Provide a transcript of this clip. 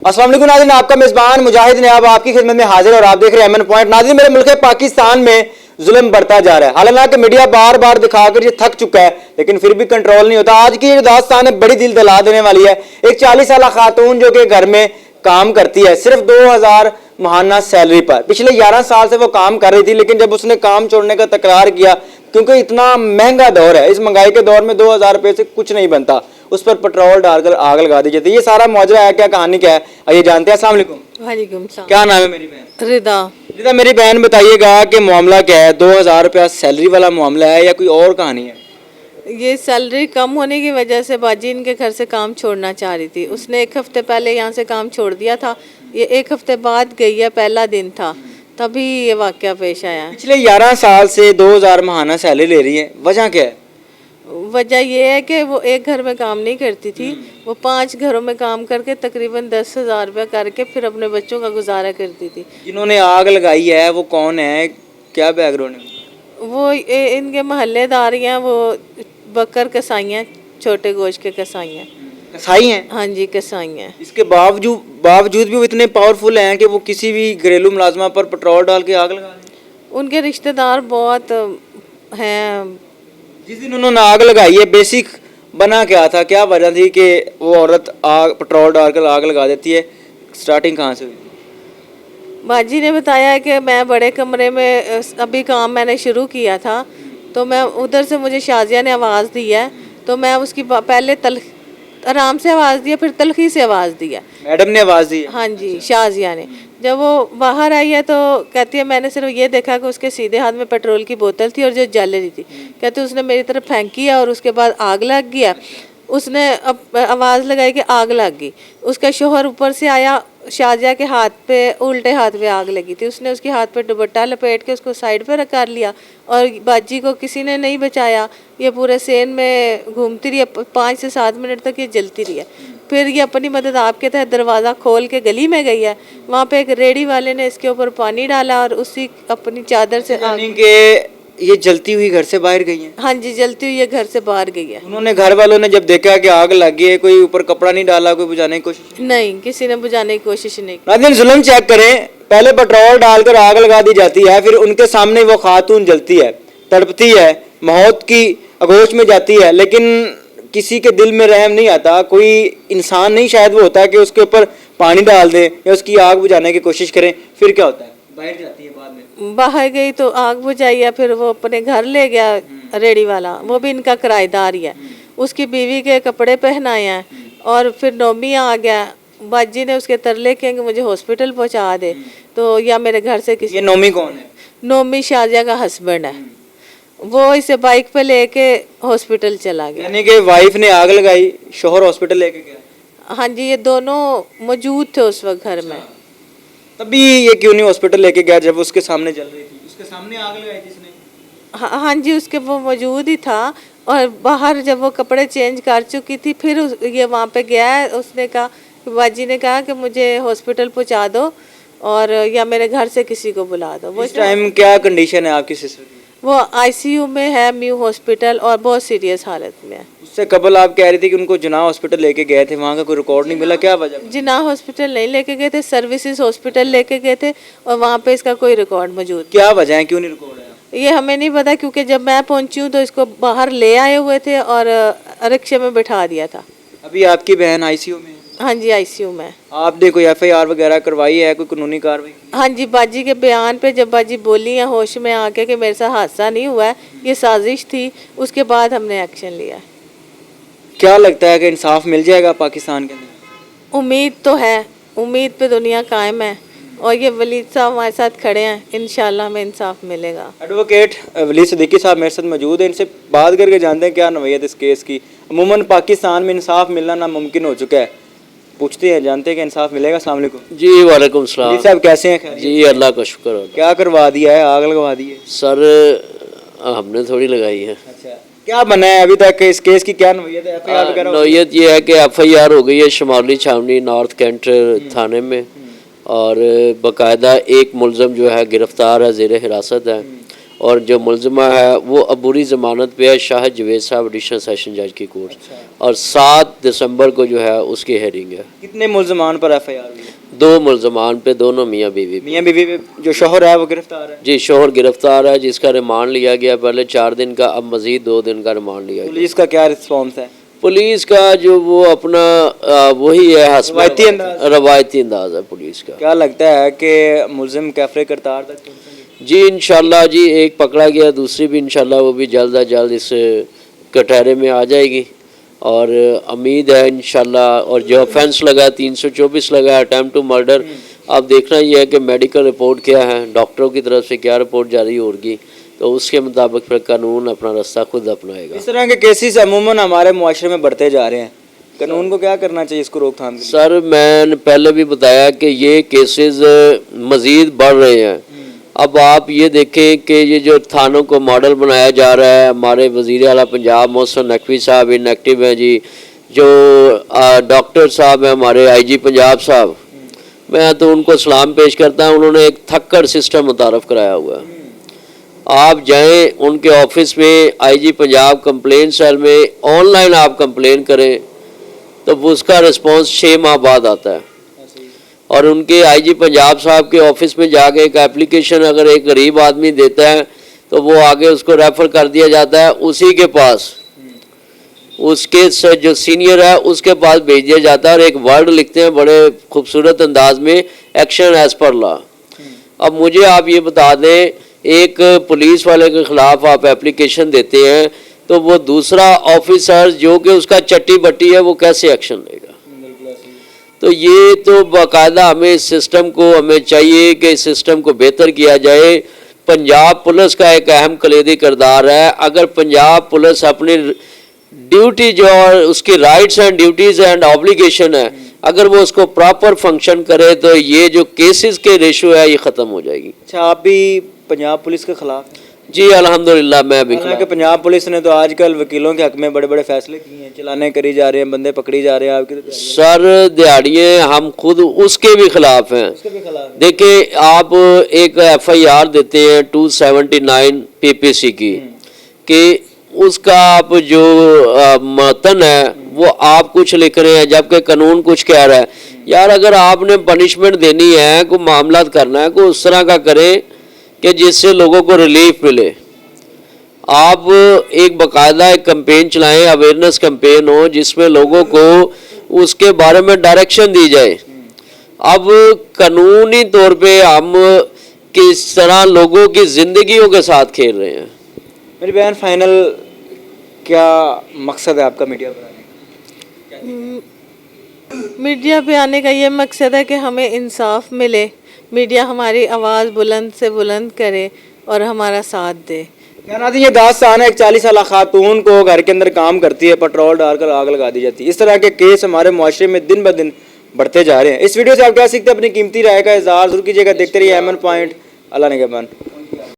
अस्सलाम वालेकुम नाज़रीन, आपका मेज़बान मुजाहिद ने अब आपकी खिदमत में हाजिर और आप देख रहे हैं एमएन पॉइंट। नाज़रीन, मेरे मुल्क पाकिस्तान में जुल्म बढ़ता जा रहा है। हालांकि मीडिया बार बार दिखाकर ये थक चुका है, लेकिन फिर भी कंट्रोल नहीं होता। आज की ये दास्तान है, बड़ी दिल दहला देने वाली है। एक 40 साल खातून जो कि घर में काम करती है, सिर्फ 2000 माहाना सैलरी पर पिछले 11 साल से वो काम कर रही थी, लेकिन जब उसने काम छोड़ने का तकरार किया, क्योंकि इतना महंगा दौर है, इस महंगाई के दौर में 2000 रुपये से कुछ नहीं बनता, उस पर पेट्रोल डालकर आग लगा दी जाती है। ये सारा मौजरा है, क्या कहानी क्या है, आइए जानते हैं। अस्सलाम वालेकुम। वालेकुम सलाम। क्या नाम है मेरी बहन? रिदा। रिदा, मेरी बहन बताइएगा कि मामला क्या है? 2000 रुपया सैलरी वाला मामला है या कोई और कहानी है? ये सैलरी कम होने की वजह से बाजी इनके घर से काम छोड़ना चाह रही थी। उसने 1 हफ्ते पहले यहाँ से काम छोड़ दिया था। ये 1 हफ्ते बाद गई है, पहला दिन था, तभी ये वाकया पेश आया है। पिछले 11 साल से 2000 माहाना सैलरी ले रही है, वजह क्या है? वजह ये है कि वो एक घर में काम नहीं करती थी, वो 5 घरों में काम करके तकरीबन 10,000 रुपया करके फिर अपने बच्चों का गुजारा करती थी। जिन्होंने आग लगाई है वो कौन है, क्या बैकग्राउंड है? वो इनके मोहल्लेदार हैं, वो बकर कसाई हैं, छोटे गोश्त के कसाई हैं। कसाई हैं? हाँ जी, कसाई हैं। इसके बावजूद भी वो इतने पावरफुल हैं कि वो किसी भी घरेलू मुलाजमा पर पेट्रोल डाल के आग लगा रहे हैं। उनके रिश्तेदार बहुत हैं। जिस दिन उन्होंने आग लगाई है, बेसिक बना क्या था, क्या वजह थी कि वो औरत आग पेट्रोल डालकर आग लगा देती है? स्टार्टिंग कहाँ से हुई? बाजी ने बताया कि मैं बड़े कमरे में अभी काम मैंने शुरू किया था, तो मैं उधर से मुझे शाजिया ने आवाज़ दी है, तो मैं उसकी पहले आराम से आवाज़ दी है, फिर तलखी से आवाज़ दी है। मैडम ने आवाज़ दी है? हाँ जी, शाजिया ने। जब वो बाहर आई है तो कहती है मैंने सिर्फ ये देखा कि उसके सीधे हाथ में पेट्रोल की बोतल थी और जो जल रही थी। कहती उसने मेरी तरफ फेंकी है और उसके बाद आग लग गया। उसने आवाज़ लगाई कि आग लग गई। उसका शोहर ऊपर से आया, शाजिया के हाथ पे, उल्टे हाथ पे आग लगी थी। उसने उसके हाथ पे दुपट्टा लपेट के उसको साइड पे कर लिया और बाजी को किसी ने नहीं बचाया। ये पूरे सेन में घूमती रही, 5 से 7 मिनट तक ये जलती रही है। फिर ये अपनी मदद आपके तहत दरवाज़ा खोल के गली में गई है। वहाँ पे एक रेडी वाले ने इसके ऊपर पानी डाला और उसी अपनी चादर से यानी कि ये जलती हुई घर से बाहर गई है? हाँ जी, जलती हुई ये घर से बाहर गई है। उन्होंने, घर वालों ने जब देखा कि आग लगी है, कोई ऊपर कपड़ा नहीं डाला, कोई बुझाने की कोशिश नहीं, किसी ने बुझाने की कोशिश नहीं की। नाज़रीन, जुल्म चेक करें, पहले पेट्रोल डालकर आग लगा दी जाती है, फिर उनके सामने वो खातून जलती है, तड़पती है, मौत की आगोश में जाती है, लेकिन किसी के दिल में रहम नहीं आता। कोई इंसान नहीं शायद वो होता है कि उसके ऊपर पानी डाल दे या उसकी आग बुझाने की कोशिश करें। फिर क्या होता है? बाहर जाती है, बाद में बाहर गई तो आग बुझाई है, फिर वो अपने घर ले गया रेडी वाला, वो भी इनका किराएदार ही है। उसकी बीवी के कपड़े पहनाए हैं और फिर नोमी आ गया। बाजी ने उसके तरले किए कि मुझे हॉस्पिटल पहुंचा दे, तो या मेरे घर से किसी। ये नोमी कौन है? नोमी शाजिया का हस्बैंड है। वो इसे बाइक पे लेके हॉस्पिटल चला गया। यानी कि वाइफ ने आग लगाई, शोहर हॉस्पिटल लेके गया। हाँ जी, ये दोनों मौजूद थे उस वक्त घर में। तभी ये क्यों नहीं हॉस्पिटल लेके गया जब उसके सामने जल रही थी? उसके सामने आग लगाई थी इसने? हाँ जी, उसके वो मौजूद ही था और बाहर जब वो कपड़े चेंज कर चुकी थी फिर ये वहाँ पे गया है। उसने कहा, बाजी ने कहा कि मुझे हॉस्पिटल पहुँचा दो और या मेरे घर से किसी को बुला दो। वो इस टाइम क्या कंडीशन है आपकी सिस्टर की? वो आईसीयू में है, म्यू हॉस्पिटल, और बहुत सीरियस हालत में है। उससे कबल आप कह रही थी कि उनको जिनाह हॉस्पिटल लेके गए थे, वहाँ का कोई रिकॉर्ड नहीं मिला, क्या वजह? जिनाह हॉस्पिटल नहीं लेके गए थे, सर्विसेज हॉस्पिटल लेके गए थे और वहाँ पे इसका कोई रिकॉर्ड मौजूद। क्या वजह है, क्यों नहीं रिकॉर्ड है? ये हमें नहीं पता, क्योंकि जब मैं पहुंची हूँ तो इसको बाहर ले आए हुए थे और रिक्शे में बिठा दिया था। अभी आपकी बहन आईसीयू में है? हाँ जी, आईसीयू में। आपने कोई एफआईआर वगैरह करवाई है, कोई कानूनी कार्रवाई? हाँ जी, बाजी के बयान पे जब बाजी बोली है होश में आके कि मेरे साथ हादसा नहीं हुआ है, ये साजिश थी, उसके बाद हमने एक्शन लिया है। क्या लगता है कि इंसाफ मिल जाएगा पाकिस्तान के अंदर? उम्मीद तो है, उम्मीद पे दुनिया कायम है और ये वलीद साहब हमारे साथ खड़े हैं, इंशाल्लाह हमें इंसाफ मिलेगा। एडवोकेट वलीद सिद्दीकी साहब मेरे साथ मौजूद हैं, इनसे बात करके जानते हैं क्या नवैयत इस केस की। अमूमन पाकिस्तान में इंसाफ मिलना नामुमकिन हो चुका है, पूछते हैं, जानते हैं कि इंसाफ मिलेगा। अस्सलाम वालेकुम जी। वालेकुम सलाम। वलीद साहब कैसे हैं? खैरियत? जी, अल्लाह का शुक्र है। क्या करवा दिया है, आग लगवा दी है? सर हमने थोड़ी लगाई है। अच्छा, क्या बना है अभी तक इस केस की, क्या नवैयत है? एफआईआर वगैरह? नौयत ये है कि एफआईआर हो गई है शुमाली छावनी नॉर्थ कैंट थाने में और बाकायदा एक मुलजम जो है गिरफ्तार है, ज़ेर हिरासत है اور جو ملزمہ ہے وہ عبوری ضمانت پہ ہے شاہد جوید صاحب ایڈیشنل سیشن جج کی کورٹ، اور 7 دسمبر کو جو ہے اس کی ہیئرنگ ہے۔ کتنے ملزمان پر ایف آئی آر ہوئی ہے؟ 2 ملزمان پہ، دونوں میاں بیوی پہ۔ میاں بیوی جو شوہر ہے وہ گرفتار ہے؟ جی شوہر گرفتار ہے، جس کا ریمانڈ لیا گیا پہلے 4 دن کا، اب مزید 2 دن کا ریمانڈ لیا گیا۔ پولیس کا کیا رسپانس ہے؟ پولیس کا جو وہ اپنا وہی ہے روایتی انداز؟ روایتی انداز ہے پولیس کا۔ کیا لگتا ہے کہ ملزم کیفر کرتار تک پہنچیں گے؟ جی انشاءاللہ جی، ایک پکڑا گیا، دوسری بھی انشاءاللہ وہ بھی جلد از جلد اس کٹہرے میں آ جائے گی، اور امید ہے انشاءاللہ۔ اور جو آفینس لگا 324 لگا اٹیمپٹ ٹو مرڈر، اب دیکھنا یہ ہے کہ میڈیکل رپورٹ کیا ہے، ڈاکٹروں کی طرف سے کیا رپورٹ جاری ہوگی، تو اس کے مطابق پھر قانون اپنا راستہ خود اپنائے گا۔ اس طرح کے کیسز عموماً ہمارے معاشرے میں بڑھتے جا رہے ہیں، قانون کو کیا کرنا چاہیے اس کو روک تھام کے لیے؟ سر میں نے پہلے بھی بتایا کہ یہ کیسز مزید بڑھ رہے ہیں۔ اب آپ یہ دیکھیں کہ یہ جو تھانوں کو ماڈل بنایا جا رہا ہے، ہمارے وزیر اعلیٰ پنجاب محسن نقوی صاحب ان ایکٹیو ہیں جی، جو ڈاکٹر صاحب ہیں ہمارے آئی جی پنجاب صاحب، میں تو ان کو سلام پیش کرتا ہوں، انہوں نے ایک تھکڑ سسٹم متعارف کرایا ہوا ہے۔ آپ جائیں ان کے آفس میں، آئی جی پنجاب کمپلین سیل میں، آن لائن آپ کمپلین کریں تو اس کا رسپانس 6 ماہ بعد آتا ہے، اور ان کے آئی جی پنجاب صاحب کے آفس میں جا کے ایک اپلیکیشن اگر ایک غریب آدمی دیتا ہے تو وہ آگے اس کو ریفر کر دیا جاتا ہے اسی کے پاس، اس کے جو سینئر ہے اس کے پاس بھیج دیا جاتا ہے، اور ایک ورڈ لکھتے ہیں بڑے خوبصورت انداز میں، ایکشن ایز پر لا۔ اب مجھے آپ یہ بتا دیں، ایک پولیس والے کے خلاف آپ اپلیکیشن دیتے ہیں تو وہ دوسرا آفیسر جو کہ اس کا چٹی بٹی ہے وہ کیسے ایکشن لے گا؟ تو یہ تو باقاعدہ ہمیں اس سسٹم کو، ہمیں چاہیے کہ اس سسٹم کو بہتر کیا جائے۔ پنجاب پولیس کا ایک اہم کلیدی کردار ہے، اگر پنجاب پولیس اپنی ڈیوٹی جو اس کی rights and duties and obligation ہے، اگر وہ اس کو پراپر فنکشن کرے تو یہ جو کیسز کے ریشو ہے یہ ختم ہو جائے گی۔ اچھا، آپ بھی پنجاب پولیس کے خلاف ہیں؟ جی الحمدللہ میں بھی حالانکہ پنجاب پولیس نے تو آج کل وکیلوں کے حق میں بڑے بڑے فیصلے کیے ہیں، چلانے کری جا رہے ہیں، بندے پکڑی جا رہے ہیں، آپ کی سر دیہڑیے ہم خود اس کے بھی خلاف ہیں۔ دیکھیں آپ ایک ایف آئی آر دیتے ہیں 279 پی پی سی کی، کہ اس کا آپ جو متن ہے وہ آپ کچھ لکھ رہے ہیں جبکہ قانون کچھ کہہ رہا ہے۔ یار اگر آپ نے پنشمنٹ دینی ہے، کوئی معاملات کرنا ہے، کوئی اس طرح کا کریں کہ جس سے لوگوں کو ریلیف ملے۔ آپ ایک باقاعدہ ایک کمپین چلائیں، اویئرنیس کمپین ہو جس میں لوگوں کو اس کے بارے میں ڈائریکشن دی جائے۔ اب قانونی طور پہ ہم کس طرح لوگوں کی زندگیوں کے ساتھ کھیل رہے ہیں۔ میری بہن فائنل کیا مقصد ہے آپ کا میڈیا پر آنے کا؟ میڈیا پہ آنے کا یہ مقصد ہے کہ ہمیں انصاف ملے، میڈیا ہماری آواز بلند سے بلند کرے اور ہمارا ساتھ دے۔ یہ داستان ہے ایک 40 سالہ خاتون کو گھر کے اندر کام کرتی ہے، پیٹرول ڈال کر آگ لگا دی جاتی ہے۔ اس طرح کے کیس ہمارے معاشرے میں دن بہ دن بڑھتے جا رہے ہیں۔ اس ویڈیو سے آپ کیا سیکھتے ہیں؟ اپنی قیمتی رائے کا اظہار ضرور کیجیے گا۔ دیکھتے رہیے ایمن پوائنٹ۔ اللہ نگہبان۔